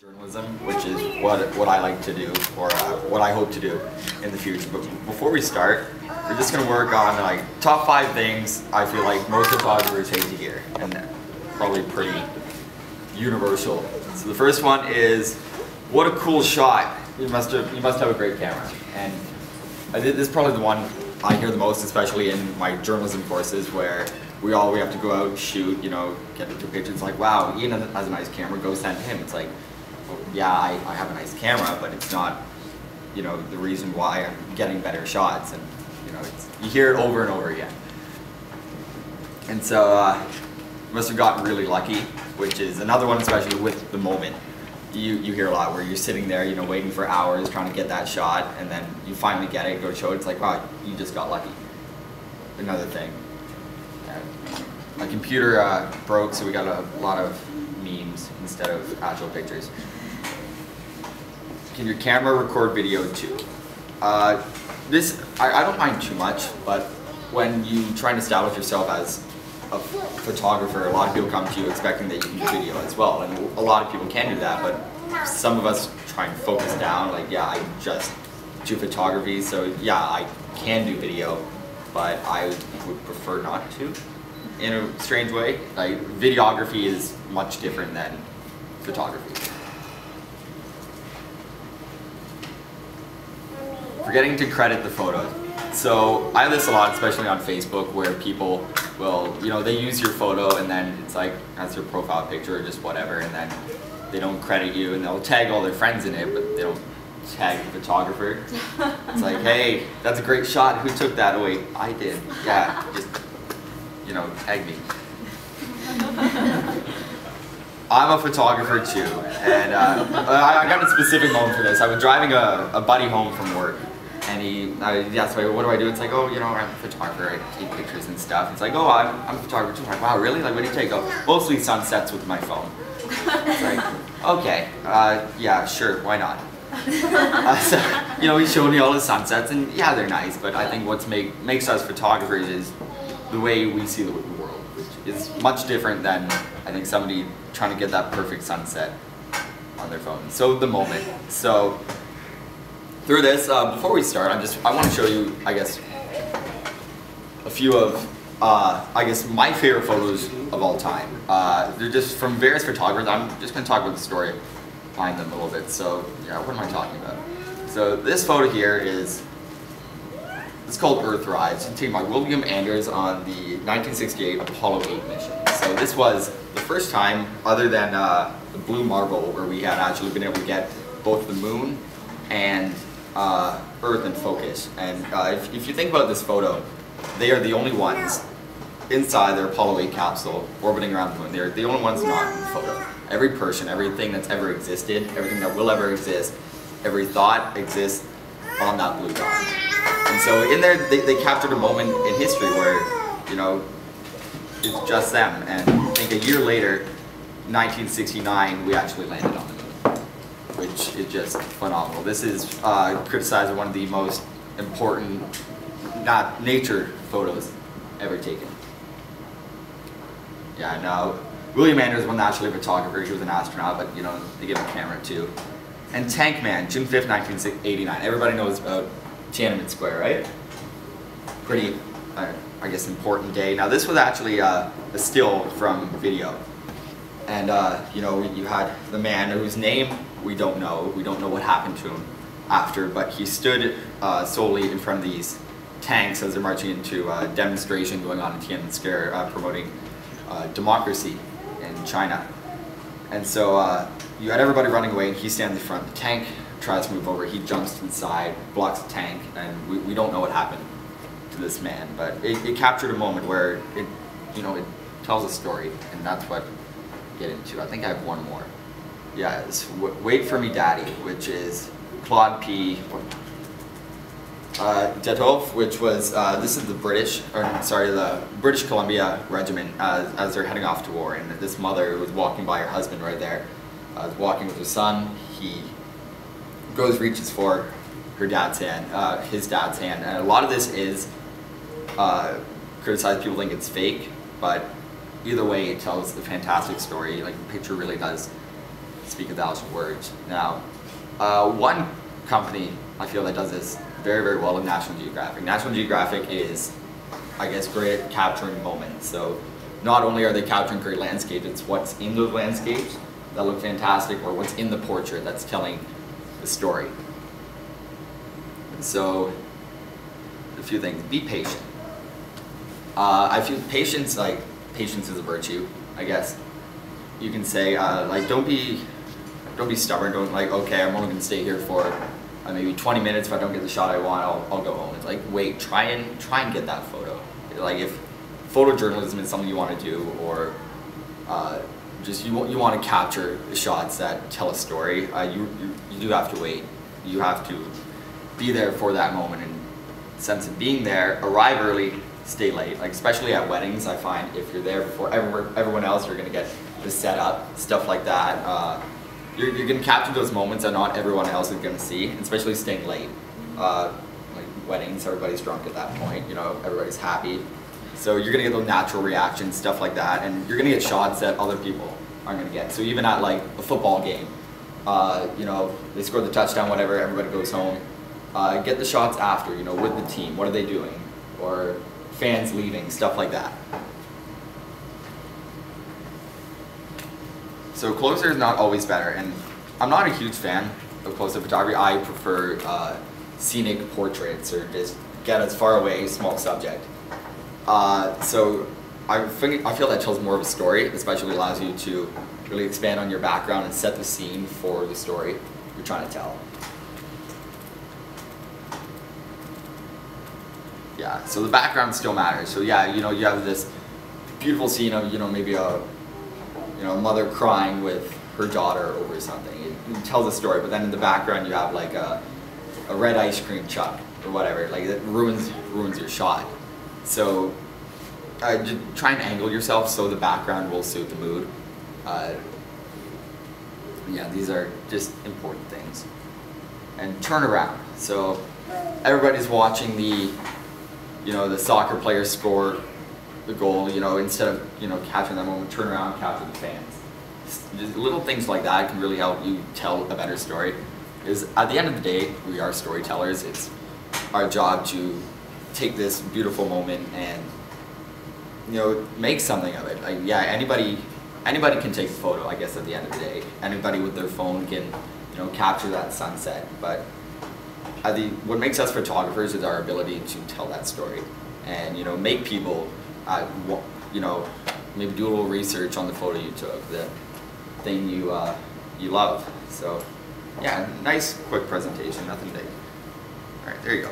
Journalism, which is what I like to do, or what I hope to do in the future. But before we start, we're just going to work on like top 5 things I feel like most photographers hate to hear, and probably pretty universal. So the first one is, what a cool shot! You must have a great camera. And this is probably the one I hear the most, especially in my journalism courses, where we have to go out and shoot, you know, get into pictures. It's like, wow, Ian has a nice camera, go send him. It's like, well, yeah, I have a nice camera, but it's not, you know, the reason why I'm getting better shots. And you know, you hear it over and over again. And so you must have gotten really lucky, which is another one, especially with the moment. You hear a lot where you're sitting there, you know, waiting for hours trying to get that shot, and then you finally get it, go to show it. It's like, wow, you just got lucky. Another thing. My computer broke, so we got a lot of memes instead of actual pictures. Can your camera record video too? I don't mind too much, but when you try and establish yourself as a photographer, a lot of people come to you expecting that you can do video as well, and a lot of people can do that, but some of us try and focus down, like, yeah, I just do photography, so yeah, I can do video, but I would prefer not to, in a strange way. Like, videography is much different than photography. Forgetting to credit the photos. So I have this a lot, especially on Facebook, where people will, you know, they use your photo and then it's like, that's your profile picture or just whatever, and then they don't credit you, and they'll tag all their friends in it, but they don't tag the photographer. It's like, hey, that's a great shot, who took that? Oh wait, I did. Yeah, just, you know, tag me. I'm a photographer too, and I got a specific moment for this. I was driving a buddy home from work, and he asked me, what do I do? It's like, oh, you know, I'm a photographer, I take pictures and stuff. It's like, oh, I'm a photographer too. I'm like, wow, really? Like, what do you take? Oh, mostly sunsets with my phone. It's like, okay, yeah, sure, why not? So, you know, he's showing me all his sunsets, and yeah, they're nice, but I think what makes us photographers is the way we see the world, which is much different than, I think, somebody trying to get that perfect sunset on their phone. So the moment. So through this, before we start, I want to show you, I guess, a few of, I guess, my favorite photos of all time. They're just from various photographers. I'm just going to talk about the story behind them a little bit. So yeah, what am I talking about? So this photo here it's called Earthrise. It's taken by William Anders on the 1968 Apollo 8 mission. So this was the first time, other than the Blue Marble, where we had actually been able to get both the moon and Earth in focus. And if you think about this photo, they are the only ones inside their Apollo 8 capsule orbiting around the moon. They're the only ones not in the photo. Every person, everything that's ever existed, everything that will ever exist, every thought exists on that blue dot. And so in there, they captured a moment in history where, you know, it's just them. And I think a year later, 1969, we actually landed on the moon, which is just phenomenal. This is criticized as one of the most important nature photos ever taken. Yeah, no, William Anders wasn't actually a photographer, he was an astronaut, but you know, they gave him a camera too. And Tank Man, June 5th, 1989. Everybody knows about Tiananmen Square, right? Pretty, I guess, important day. Now this was actually a still from video. And you know, you had the man whose name we don't know what happened to him after, but he stood solely in front of these tanks as they're marching into a demonstration going on in Tiananmen Square promoting democracy in China. And so you had everybody running away, and he stands in the front. The tank tries to move over, he jumps inside, blocks the tank, and we don't know what happened to this man, but it captured a moment where it, you know, it tells a story, and that's what I get into. I think I have one more. Yeah, it's Wait for Me Daddy, which is Claude P. Detolf, which was, this is the the British Columbia Regiment as they're heading off to war, and this mother was walking by her husband right there, walking with her son. He goes, reaches for her dad's hand, his dad's hand, and a lot of this is criticized. People think it's fake, but either way, it tells a fantastic story. Like, the picture really does speak 1,000 words. Now, one company I feel that does this very, very well is National Geographic. National Geographic is, I guess, great at capturing moments. So not only are they capturing great landscapes, it's what's in those landscapes that look fantastic, or what's in the portrait that's telling the story. So, a few things. Be patient. I feel patience is a virtue, I guess. You can say, like, don't be stubborn. Don't like, okay, I'm only gonna stay here for maybe 20 minutes. If I don't get the shot I want, I'll go home. It's like, wait, try and get that photo. Like, if photojournalism is something you want to do, or just you want to capture the shots that tell a story, you do have to wait. You have to be there for that moment, and sense of being there, arrive early, stay late. Like, especially at weddings, I find if you're there before everyone else, you're gonna get the setup, stuff like that. You're gonna capture those moments that not everyone else is gonna see, and especially staying late. Like weddings, everybody's drunk at that point, you know, everybody's happy. So you're gonna get those natural reactions, stuff like that, and you're gonna get shots that other people aren't gonna get. So even at like a football game, you know, they score the touchdown, whatever, everybody goes home. Get the shots after, you know, with the team. What are they doing? Or fans leaving, stuff like that. So closer is not always better, and I'm not a huge fan of close-up photography. I prefer scenic portraits, or just get as far away, small subject. So I feel that tells more of a story, especially allows you to really expand on your background and set the scene for the story you're trying to tell. Yeah, so the background still matters. So yeah, you know, you have this beautiful scene of, you know, maybe a mother crying with her daughter over something. It tells a story, but then in the background you have like a red ice cream truck or whatever. Like, it ruins your shot. So just try and angle yourself so the background will suit the mood. Yeah, these are just important things. And turn around. So everybody's watching the soccer player score the goal, you know, instead of, you know, capturing that moment, turn around and capture the fans. Just little things like that can really help you tell a better story. Because at the end of the day, we are storytellers. It's our job to take this beautiful moment and, you know, make something of it. Like, yeah, anybody can take a photo, I guess, at the end of the day. Anybody with their phone can, you know, capture that sunset. But what makes us photographers is our ability to tell that story, and, you know, make people, you know, maybe do a little research on the photo you took, the thing you love. So, yeah, nice quick presentation, nothing big. All right, there you go.